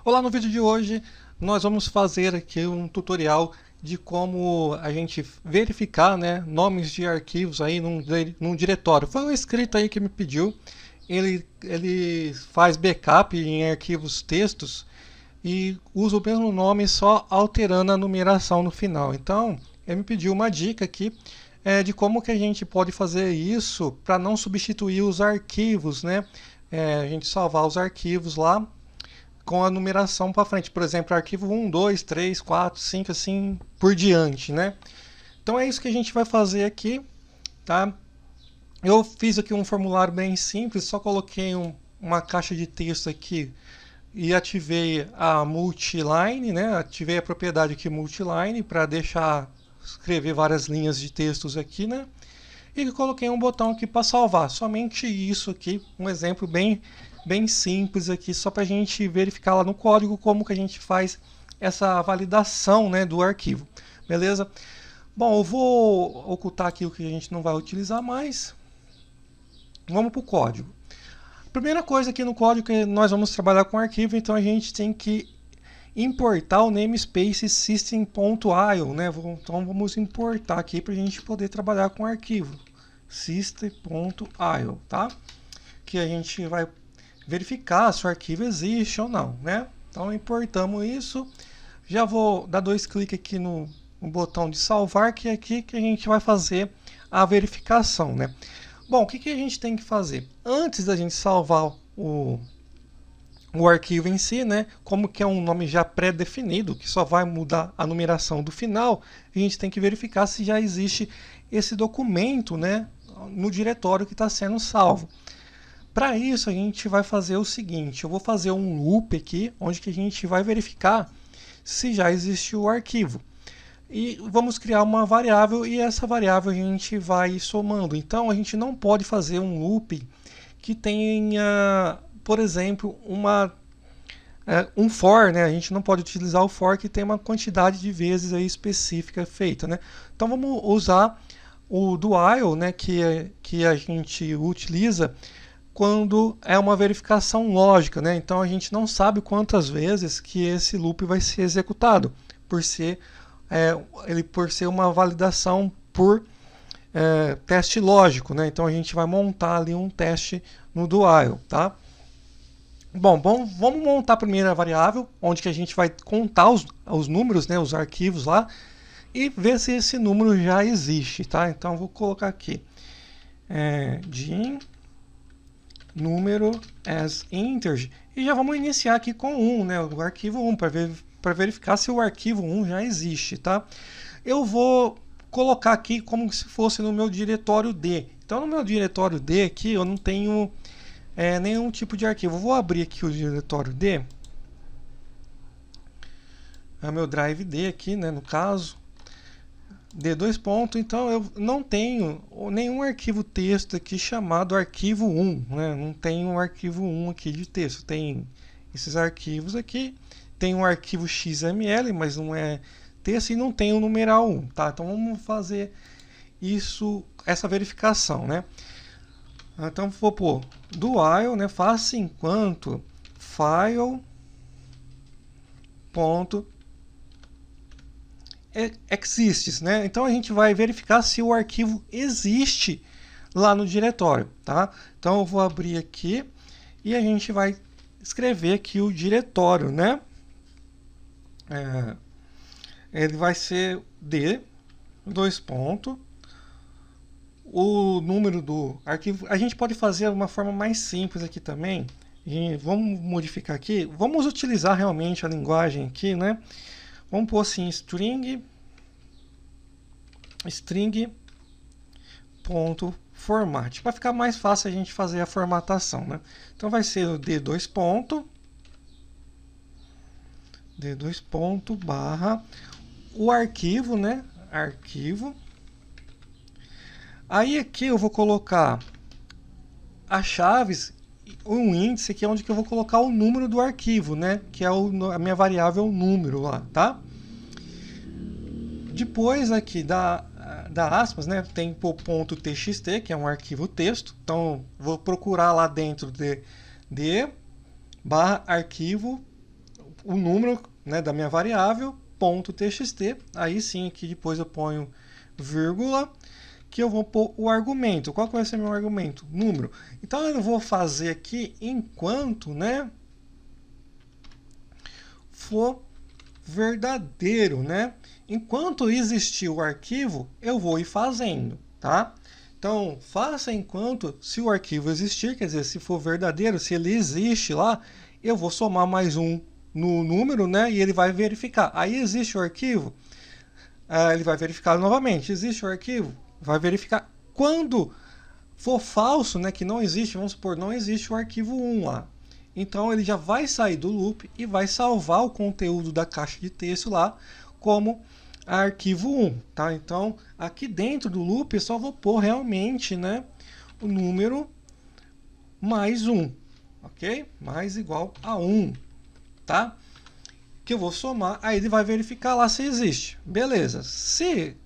Olá, no vídeo de hoje nós vamos fazer aqui um tutorial de como a gente verificar, né, nomes de arquivos aí num diretório. Foi um inscrito aí que me pediu, ele faz backup em arquivos textos e usa o mesmo nome só alterando a numeração no final. Então, ele me pediu uma dica aqui de como que a gente pode fazer isso para não substituir os arquivos, né? A gente salvar os arquivos lá com a numeração para frente. Por exemplo, arquivo 1, 2, 3, 4, 5, assim por diante, né? Então é isso que a gente vai fazer aqui, tá? Eu fiz aqui um formulário bem simples, só coloquei uma caixa de texto aqui e ativei a multiline, né? Ativei a propriedade aqui multiline para deixar escrever várias linhas de textos aqui, né? E coloquei um botão aqui para salvar. Somente isso aqui, um exemplo bem simples aqui, só para a gente verificar lá no código como que a gente faz essa validação, né, do arquivo. Beleza? Bom, eu vou ocultar aqui o que a gente não vai utilizar mais. Vamos para o código. Primeira coisa aqui no código é que nós vamos trabalhar com arquivo, então a gente tem que importar o namespace system.io, né? Então vamos importar aqui para a gente poder trabalhar com arquivo system.io, tá? Que a gente vai verificar se o arquivo existe ou não, né? Então importamos isso. Já vou dar dois cliques aqui no botão de salvar, que é aqui que a gente vai fazer a verificação, né? Bom, o que a gente tem que fazer? Antes da gente salvar o arquivo em si, né? Como que é um nome já pré-definido, que só vai mudar a numeração do final, a gente tem que verificar se já existe esse documento, né, no diretório que está sendo salvo. Para isso a gente vai fazer o seguinte, eu vou fazer um loop aqui, onde que a gente vai verificar se já existe o arquivo. E vamos criar uma variável e essa variável a gente vai somando. Então a gente não pode fazer um loop que tenha, por exemplo, um for, né? A gente não pode utilizar o for que tem uma quantidade de vezes aí específica feita, né? Então vamos usar o do while, né? Que a gente utiliza quando é uma verificação lógica, né? Então a gente não sabe quantas vezes que esse loop vai ser executado, por ser uma validação por teste lógico, né? Então a gente vai montar ali um teste no do while, tá? Bom, vamos montar a primeira variável, onde que a gente vai contar os números, né, os arquivos lá, e ver se esse número já existe, tá? Então vou colocar aqui din número as integer, e já vamos iniciar aqui com 1, né, o arquivo 1, para verificar se o arquivo 1 já existe, tá? Eu vou colocar aqui como se fosse no meu diretório D. Então no meu diretório D aqui eu não tenho nenhum tipo de arquivo. Eu vou abrir aqui o diretório D, é o meu drive D aqui, né, no caso, D2 ponto, então eu não tenho nenhum arquivo texto aqui chamado arquivo 1, né? Não tem um arquivo 1 aqui de texto, tem esses arquivos aqui, tem um arquivo XML, mas não é texto, e não tem o numeral 1, tá? Então vamos fazer essa verificação, né? Então vou pôr do while, né, faça enquanto file ponto exists, né? Então a gente vai verificar se o arquivo existe lá no diretório, tá? Então eu vou abrir aqui e a gente vai escrever aqui o diretório, né? Ele vai ser D, dois pontos, o número do arquivo. A gente pode fazer uma forma mais simples aqui também. E vamos modificar aqui. Vamos utilizar realmente a linguagem aqui, né? Vamos pôr assim, string ponto format, para ficar mais fácil a gente fazer a formatação, né? Então vai ser o D2 ponto barra o arquivo, né? Arquivo. Aí aqui eu vou colocar as chaves, um índice que é onde que eu vou colocar o número do arquivo, né? Que é a minha variável número lá, tá? Depois aqui da aspas, né, tem o ponto .txt, que é um arquivo texto. Então vou procurar lá dentro de barra arquivo o número, né, da minha variável, .txt, aí sim aqui depois eu ponho vírgula, que eu vou pôr o argumento. Qual que vai ser meu argumento? Número. Então eu vou fazer aqui enquanto, né, for verdadeiro, né? Enquanto existir o arquivo, eu vou ir fazendo, tá? Então, faça enquanto, se o arquivo existir, quer dizer, se for verdadeiro, se ele existe lá, eu vou somar mais um no número, né? E ele vai verificar. Aí existe o arquivo, ele vai verificar novamente. Existe o arquivo, vai verificar. Quando for falso, né, que não existe, vamos supor, não existe o arquivo 1 lá. Então ele já vai sair do loop e vai salvar o conteúdo da caixa de texto lá como arquivo 1, tá? Então aqui dentro do loop eu só vou pôr realmente, né, o número mais 1, ok? Mais igual a 1, tá? Que eu vou somar, aí ele vai verificar lá se existe. Beleza. Se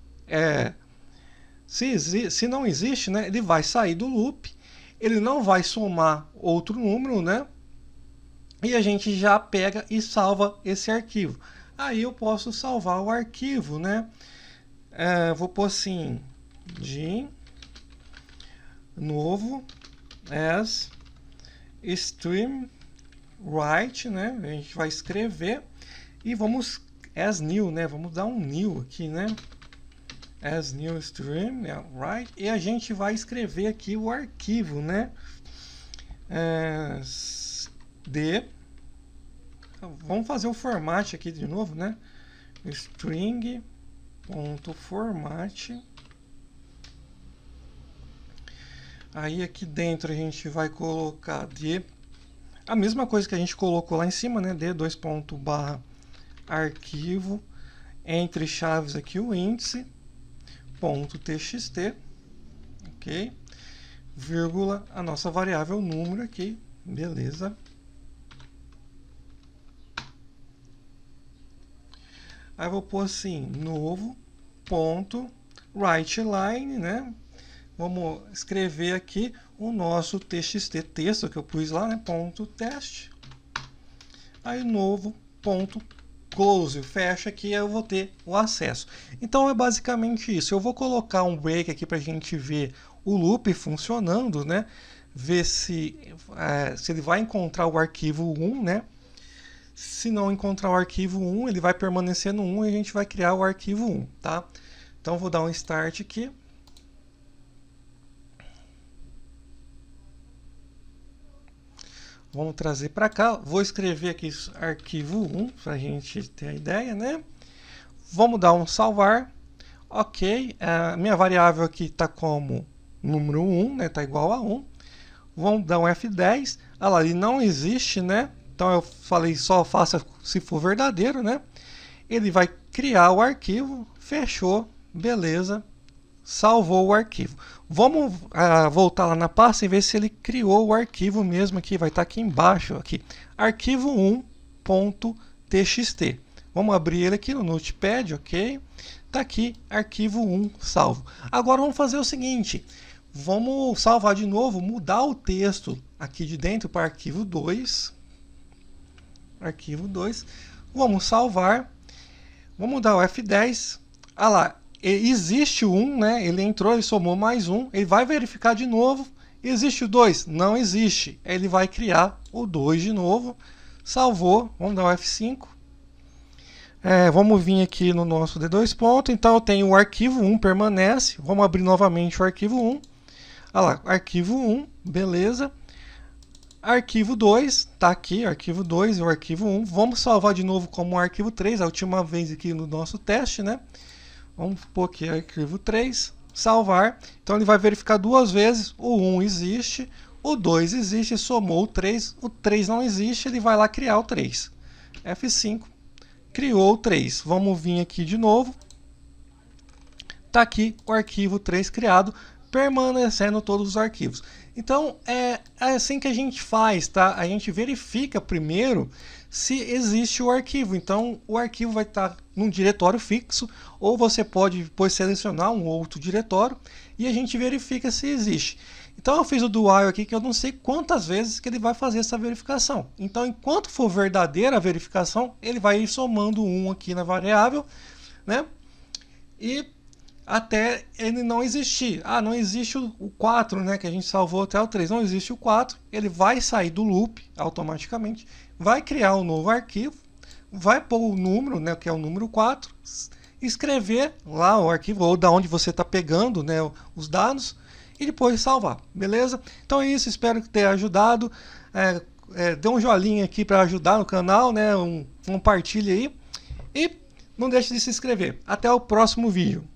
não existe, né, ele vai sair do loop, ele não vai somar outro número, né? E a gente já pega e salva esse arquivo. Aí eu posso salvar o arquivo, né? Vou pôr assim, de novo as stream write, né? A gente vai escrever e vamos as new, né? Vamos dar um new aqui, né? As new stream, write, e a gente vai escrever aqui o arquivo, né? Vamos fazer o format aqui de novo, né? String.format. Aí aqui dentro a gente vai colocar a mesma coisa que a gente colocou lá em cima, né? d:/arquivo, entre chaves aqui o índice, .txt, ok? Vírgula, a nossa variável número aqui, beleza? Aí eu vou pôr assim, novo, ponto, writeLine, né? Vamos escrever aqui o nosso txt, texto que eu pus lá, né? Ponto teste. Aí novo, ponto close, fecha aqui, eu vou ter o acesso. Então é basicamente isso. Eu vou colocar um break aqui para a gente ver o loop funcionando, né? Ver se ele vai encontrar o arquivo 1, né? Se não encontrar o arquivo 1, ele vai permanecer no 1 e a gente vai criar o arquivo 1, tá? Então vou dar um start aqui. Vamos trazer para cá. Vou escrever aqui arquivo 1 para a gente ter a ideia, né? Vamos dar um salvar. Ok. A minha variável aqui está como número 1, né? Está igual a 1. Vamos dar um F10. Olha lá, ele não existe, né? Então eu falei só faça se for verdadeiro, né? Ele vai criar o arquivo. Fechou. Beleza. Salvou o arquivo. Vamos voltar lá na pasta e ver se ele criou o arquivo mesmo aqui. Vai estar aqui embaixo, aqui, arquivo1.txt. Vamos abrir ele aqui no Notepad, ok? Está aqui, arquivo 1 salvo. Agora vamos fazer o seguinte. Vamos salvar de novo, mudar o texto aqui de dentro para arquivo 2. Arquivo 2. Vamos salvar. Vamos dar o F10. Ah lá. Existe o 1, né? Ele entrou, ele somou mais 1. Ele vai verificar de novo. Existe o 2? Não existe. Ele vai criar o 2 de novo. Salvou. Vamos dar o F5. Vamos vir aqui no nosso D2 ponto. Então eu tenho o arquivo 1, permanece. Vamos abrir novamente o arquivo 1. Olha lá, arquivo 1, beleza. Arquivo 2, está aqui, arquivo 2 e o arquivo 1. Vamos salvar de novo como arquivo 3, a última vez aqui no nosso teste, né? Vamos pôr aqui arquivo 3, salvar. Então ele vai verificar duas vezes, o 1 existe, o 2 existe, somou o 3 não existe, ele vai lá criar o 3. F5, criou o 3. Vamos vir aqui de novo. Está aqui o arquivo 3 criado, permanecendo todos os arquivos. Então é assim que a gente faz, tá? A gente verifica primeiro se existe o arquivo. Então o arquivo vai estar num diretório fixo, ou você pode depois selecionar um outro diretório e a gente verifica se existe. Então eu fiz o do while aqui que eu não sei quantas vezes que ele vai fazer essa verificação. Então enquanto for verdadeira a verificação, ele vai ir somando 1 aqui na variável, né? E até ele não existir. Ah, não existe o 4, né, que a gente salvou até o 3. Não existe o 4. Ele vai sair do loop automaticamente, vai criar um novo arquivo, vai pôr o número, né, que é o número 4, escrever lá o arquivo, ou da onde você está pegando, né, os dados, e depois salvar, beleza? Então é isso, espero que tenha ajudado. Dê um joinha aqui para ajudar no canal, né, compartilhe aí, e não deixe de se inscrever. Até o próximo vídeo.